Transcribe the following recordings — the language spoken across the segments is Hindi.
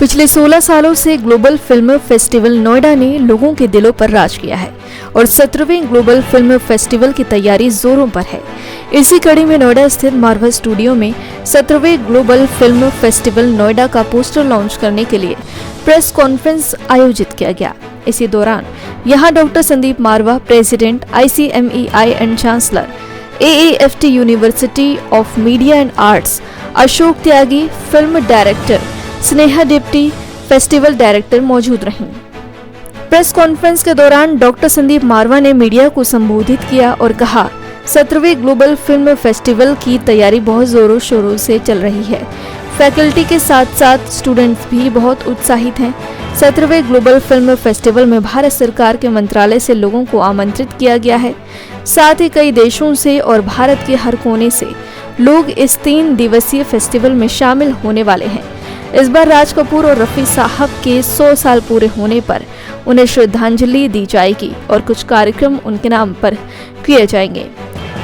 पिछले 16 सालों से ग्लोबल फिल्म फेस्टिवल नोएडा ने लोगों के दिलों पर राज किया है और 17वें ग्लोबल फिल्म फेस्टिवल की तैयारी जोरों पर है। इसी कड़ी में नोएडा स्थित मार्वा स्टूडियो में 17वें ग्लोबल फिल्म फेस्टिवल नोएडा का पोस्टर लॉन्च करने के लिए प्रेस कॉन्फ्रेंस आयोजित किया गया। इसी दौरान यहां doctor Sandeep Marwah, president ICMEI and chancellor AAFT university of media and arts, Ashok Tyagi, film director Sneha deputy, festival director मौजूद रहीं। प्रेस कॉन्फ्रेंस के दौरान डॉक्टर संदीप मारवा ने मीडिया को संबोधित किया और कहा, 17वें ग्लोबल फिल्म फेस्टिवल की तैयारी बहुत जोरों शोरों से चल रही है। फैकल्टी के साथ साथ स्टूडेंट्स भी बहुत उत्साहित हैं। 17वें ग्लोबल फिल्म फेस्टिवल में भारत सरकार के मंत्रालय से लोगों को आमंत्रित किया गया है। साथ ही कई देशों से और भारत के हर कोने से लोग इस 3 दिवसीय फेस्टिवल में शामिल होने वाले हैं। इस बार राज कपूर और रफी साहब के 100 साल पूरे होने पर उन्हें श्रद्धांजलि दी जाएगी और कुछ कार्यक्रम उनके नाम पर किए जाएंगे।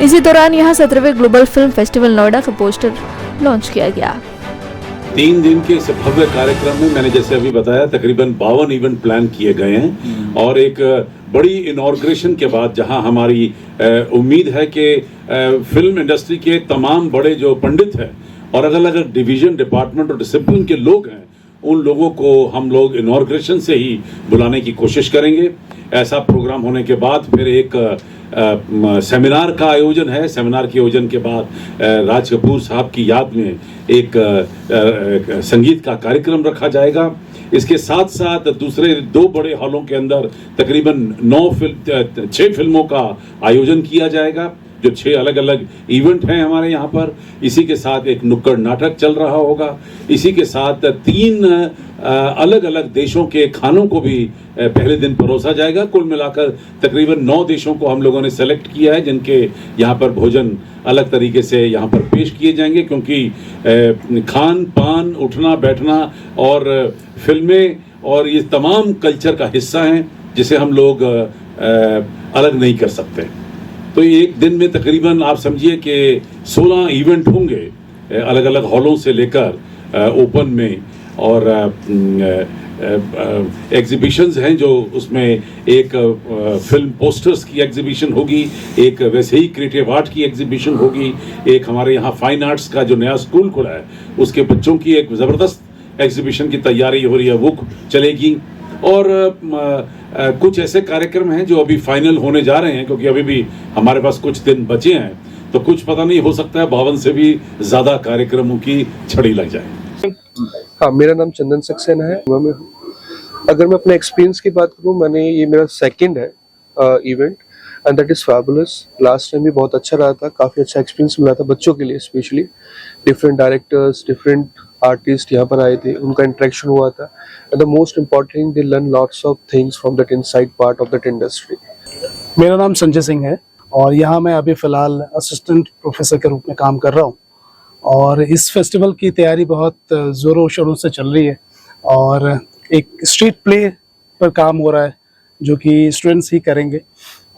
इसी दौरान यहां 17वें ग्लोबल फिल्म फेस्टिवल नोएडा का पोस्टर लॉन्च किया गया। 3 दिन के इस भव्य कार्यक्रम में मैंने जैसे अभी बताया तकरीबन 52 इवेंट प्लान किए गए हैं और एक बड़ी इनॉग्रेशन के बाद जहां हमारी उम्मीद है कि फिल्म इंडस्ट्री के तमाम बड़े जो पंडित हैं और अलग अलग डिवीजन, डिपार्टमेंट और डिसिप्लिन के लोग हैं, उन लोगों को हम लोग इनॉग्रेशन से ही बुलाने की कोशिश करेंगे। ऐसा प्रोग्राम होने के बाद फिर एक सेमिनार का आयोजन है। सेमिनार के आयोजन के बाद राज कपूर साहब की याद में एक संगीत का कार्यक्रम रखा जाएगा। इसके साथ साथ दूसरे 2 बड़े हॉलों के अंदर तकरीबन 6 फिल्मों का आयोजन किया जाएगा, जो 6 अलग अलग इवेंट हैं हमारे यहाँ पर। इसी के साथ एक नुक्कड़ नाटक चल रहा होगा। इसी के साथ 3 अलग अलग देशों के खानों को भी पहले दिन परोसा जाएगा। कुल मिलाकर तकरीबन 9 देशों को हम लोगों ने सेलेक्ट किया है, जिनके यहाँ पर भोजन अलग तरीके से यहाँ पर पेश किए जाएंगे, क्योंकि खान पान, उठना बैठना और फिल्में और ये तमाम कल्चर का हिस्सा हैं, जिसे हम लोग अलग नहीं कर सकते। तो एक दिन में तकरीबन आप समझिए कि 16 इवेंट होंगे अलग अलग हॉलों से लेकर ओपन में, और एग्जीबिशंस हैं जो उसमें एक फिल्म पोस्टर्स की एग्जीबिशन होगी, एक वैसे ही क्रिएटिव आर्ट की एग्जीबिशन होगी, एक हमारे यहाँ फाइन आर्ट्स का जो नया स्कूल खुला है उसके बच्चों की एक ज़बरदस्त एग्जीबिशन की तैयारी हो रही है, वो चलेगी। और कुछ ऐसे कार्यक्रम हैं जो अभी फाइनल होने जा रहे हैं, क्योंकि अभी भी हमारे पास कुछ दिन बचे हैं, तो कुछ पता नहीं, हो सकता है 52 से भी ज़्यादा कार्यक्रमों की छड़ी लग जाए। हाँ, मेरा नाम चंदन सक्सेना है। अगर मैं अपने एक्सपीरियंस की बात करूँ, ये मेरा 2nd है event and that is fabulous. Last time भी बहुत अच्छा रहा था, काफ़ी अच्छा एक्सपीरियंस मिला था बच्चों के लिए, specially different directors, different artist यहाँ पर आए थे, उनका इंटरेक्शन हुआ था and the most important they learn lots of things from that inside part of that industry. मेरा नाम संजय सिंह है और यहाँ मैं अभी फ़िलहाल असिस्टेंट प्रोफेसर के रूप में काम कर रहा हूँ और इस फेस्टिवल की तैयारी बहुत ज़ोरों शोरों से चल रही है और एक स्ट्रीट प्ले पर काम हो रहा है जो कि स्टूडेंट्स ही करेंगे।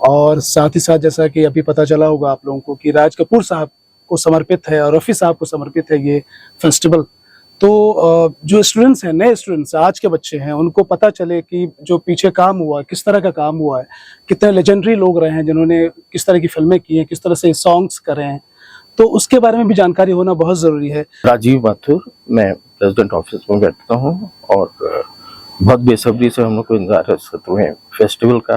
और साथ ही साथ जैसा कि अभी पता चला होगा आप लोगों को कि राज कपूर साहब को समर्पित है और रफ़ी साहब को समर्पित है ये फेस्टिवल। तो जो स्टूडेंट्स हैं, नए स्टूडेंट्स, आज के बच्चे हैं, उनको पता चले कि जो पीछे काम हुआ है, किस तरह का काम हुआ है, कितने लेजेंडरी लोग रहे हैं जिन्होंने किस तरह की फिल्में की हैं, किस तरह से सॉन्ग्स करे हैं, तो उसके बारे में भी जानकारी होना बहुत ज़रूरी है। राजीव माथुर, मैं प्रेसिडेंट ऑफिस में बैठता हूँ और बहुत बेसब्री से हम लोग को इंतजार है 17वें फेस्टिवल का।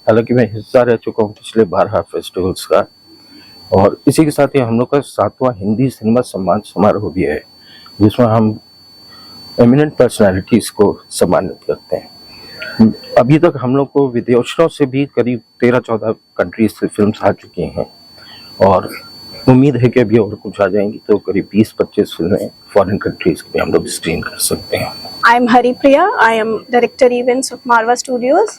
हालांकि मैं हिस्सा रह चुका हूँ पिछले 12 फेस्टिवल्स का, और इसी के साथ ही हम लोग का 7वां हिंदी सिनेमा सम्मान समारोह भी है, जिसमें हम एमिनेंट पर्सनालिटीज़ को सम्मानित करते हैं। अभी तक हम लोग को विदेशों से भी करीब 13-14 कंट्रीज से फिल्म्स आ चुकी हैं और उम्मीद है कि अभी और कुछ आ जाएंगी, तो करीब 20-25 फिल्में फॉरेन कंट्रीज की हम लोग स्क्रीन कर सकते हैं। I am Haripriya. I am Director Events of Marva Studios,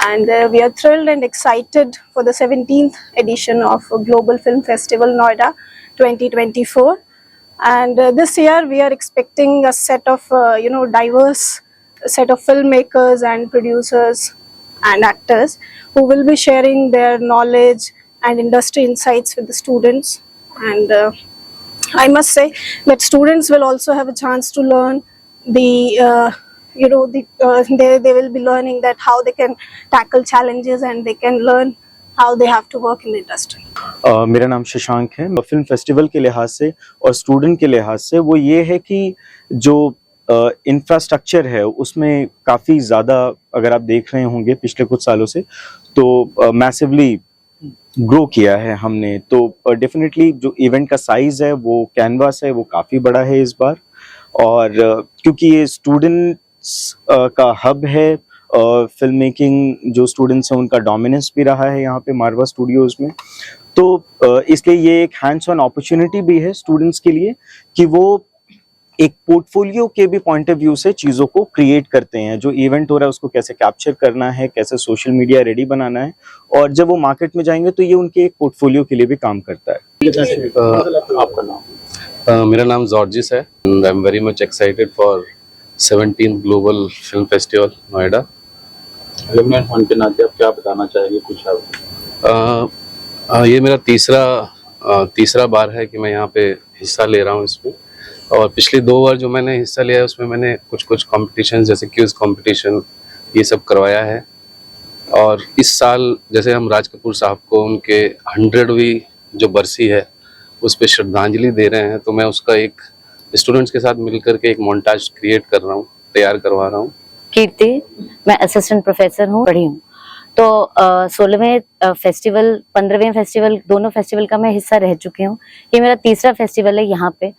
and we are thrilled and excited for the 17th edition of Global Film Festival Noida 2024. And this year we are expecting a set of diverse set of filmmakers and producers and actors who will be sharing their knowledge and industry insights with the students. And I must say that students will also have a chance to learn the they will be learning that how they can tackle challenges and they can learn how they have to work in the industry. मेरा नाम शशांक है। फिल्म फेस्टिवल के लिहाज से और स्टूडेंट के लिहाज से वो ये है कि जो इंफ्रास्ट्रक्चर है उसमें काफ़ी ज़्यादा, अगर आप देख रहे होंगे पिछले कुछ सालों से, तो मैसिवली ग्रो किया है हमने। तो डेफिनेटली जो इवेंट का साइज़ है, वो कैनवास है, वो काफ़ी बड़ा है इस बार। और क्योंकि ये स्टूडेंट्स का हब है, फिल्म मेकिंग जो स्टूडेंट्स हैं उनका डोमिनेंस भी रहा है यहाँ पे मारवा स्टूडियोज़ में, तो इसलिए ये एक हैंड्स ऑन अपॉर्चुनिटी भी है स्टूडेंट्स के लिए कि वो एक पोर्टफोलियो के भी पॉइंट ऑफ व्यू से चीज़ों को क्रिएट करते हैं। जो इवेंट हो रहा है उसको कैसे कैप्चर करना है, कैसे सोशल मीडिया रेडी बनाना है, और जब वो मार्केट में जाएंगे तो ये उनके एक पोर्टफोलियो के लिए भी काम करता है। आपका नाम? मेरा नाम जॉर्जिस है। I am very much excited for 17th global film festival Noida. Alumni होने के नाते आप क्या बताना चाहेंगे कुछ आप? ये मेरा तीसरा बार है कि मैं यहाँ पे हिस्सा ले रहा हूँ इसमें, और पिछले 2 बार जो मैंने हिस्सा लिया है उसमें मैंने कुछ कंपटीशन जैसे क्विज कंपटीशन ये सब करवाया है। और इस साल जैसे हम राज कपूर साहब को उनके 100वीं जो बरसी है उस पर श्रद्धांजलि दे रहे हैं, तो मैं उसका एक स्टूडेंट्स के साथ मिलकर के एक मोन्टाज क्रिएट कर रहा हूँ, तैयार करवा रहा हूँ। कीर्ति, मैं असिस्टेंट प्रोफेसर हूँ, पढ़ी हूँ। तो 16वें फेस्टिवल, 15वें फेस्टिवल, दोनों फेस्टिवल का मैं हिस्सा रह चुकी हूँ। ये मेरा तीसरा फेस्टिवल है यहाँ पे।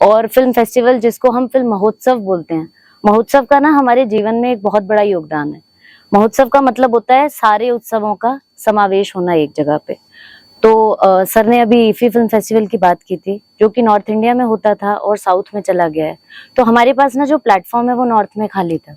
और फिल्म फेस्टिवल जिसको हम फिल्म महोत्सव बोलते हैं, महोत्सव का ना हमारे जीवन में एक बहुत बड़ा योगदान है। महोत्सव का मतलब होता है सारे उत्सवों का समावेश होना एक जगह पे। तो सर ने अभी ईफी फिल्म फेस्टिवल की बात की थी, जो कि नॉर्थ इंडिया में होता था और साउथ में चला गया है। तो हमारे पास ना जो प्लेटफॉर्म है वो नॉर्थ में खाली था।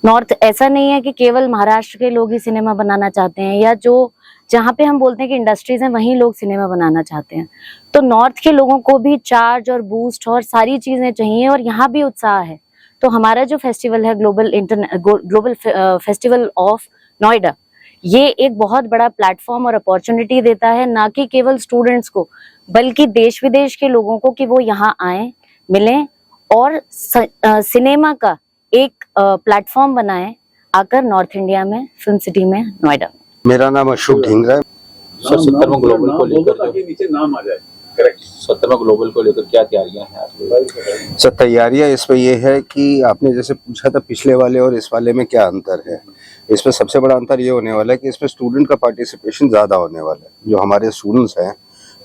नॉर्थ ऐसा नहीं है कि केवल महाराष्ट्र के लोग ही सिनेमा बनाना चाहते हैं, या जो जहाँ पे हम बोलते हैं कि इंडस्ट्रीज हैं वहीं लोग सिनेमा बनाना चाहते हैं। तो नॉर्थ के लोगों को भी चार्ज और बूस्ट और सारी चीजें चाहिए, और यहाँ भी उत्साह है। तो हमारा जो फेस्टिवल है ग्लोबल फेस्टिवल ऑफ नोएडा, ये एक बहुत बड़ा प्लेटफॉर्म और अपॉर्चुनिटी देता है, ना कि केवल स्टूडेंट्स को बल्कि देश विदेश के लोगों को, कि वो यहाँ आए, मिलें और सिनेमा का एक प्लेटफॉर्म बनाएं आकर नॉर्थ इंडिया में, फिल्म सिटी में, नोएडा में। मेरा नाम अशोक ढींगरा है। सर 17वां ग्लोबल को लेकर नीचे नाम आ जाए, करेक्ट, 17वां ग्लोबल को लेकर क्या तैयारियां हैं आपकी? सर तैयारियां इसमें ये है कि आपने जैसे पूछा था पिछले वाले और इस वाले में क्या अंतर है। इसमें सबसे बड़ा अंतर ये होने वाला है कि इसमें स्टूडेंट का पार्टिसिपेशन ज़्यादा होने वाला है, जो हमारे स्टूडेंट्स हैं,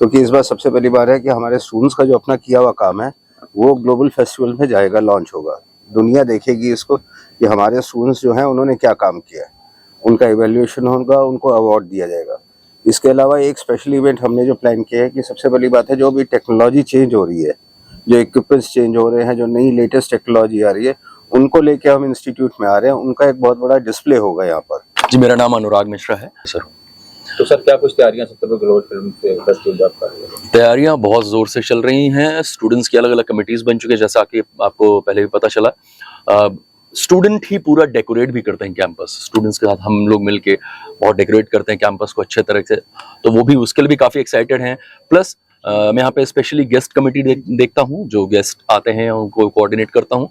क्योंकि इस बार सबसे पहली बार है कि हमारे स्टूडेंट्स का जो अपना किया हुआ काम है वो ग्लोबल फेस्टिवल में जाएगा, लॉन्च होगा। दुनिया देखेगी इसको कि हमारे स्टूडेंट्स जो हैं उन्होंने क्या काम किया है, उनका इवैल्यूएशन होगा, उनको अवार्ड दिया जाएगा। इसके अलावा एक स्पेशल इवेंट हमने जो प्लान किया है कि सबसे बड़ी बात है, जो भी टेक्नोलॉजी चेंज हो रही है, जो इक्विपमेंट्स चेंज हो रहे हैं, जो नई लेटेस्ट टेक्नोलॉजी आ रही है, उनको लेके हम इंस्टीट्यूट में आ रहे हैं। उनका एक बहुत बड़ा डिस्प्ले होगा यहाँ पर। जी, मेरा नाम अनुराग मिश्रा है सर। तो सर क्या कुछ तैयारियां 17वें ग्लोबल फिल्म फेस्टिवल आप कर रहे हैं? तैयारियां बहुत जोर से चल रही हैं। स्टूडेंट्स की अलग अलग कमिटीज बन चुके हैं, जैसा कि आपको पहले भी पता चला। स्टूडेंट ही पूरा डेकोरेट भी करते हैं कैंपस। स्टूडेंट्स के साथ हम लोग मिलके बहुत डेकोरेट करते हैं कैंपस को अच्छे तरह से, तो वो भी उसके लिए भी काफ़ी एक्साइटेड हैं। प्लस मैं यहाँ पे स्पेशली गेस्ट कमेटी देखता हूँ, जो गेस्ट आते हैं उनको कोऑर्डिनेट करता हूँ।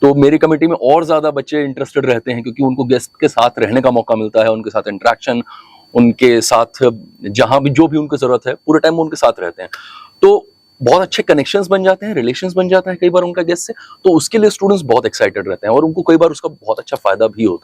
तो मेरी कमेटी में और ज़्यादा बच्चे इंटरेस्टेड रहते हैं, क्योंकि उनको गेस्ट के साथ रहने का मौका मिलता है, उनके साथ इंटरेक्शन, उनके साथ जहाँ भी जो भी उनको ज़रूरत है पूरे टाइम उनके साथ रहते हैं। तो बहुत अच्छे कनेक्शंस बन जाते हैं, रिलेशंस बन जाता है कई बार उनका गेस्ट से। तो उसके लिए स्टूडेंट्स बहुत एक्साइटेड रहते हैं और उनको कई बार उसका बहुत अच्छा फायदा भी होता है।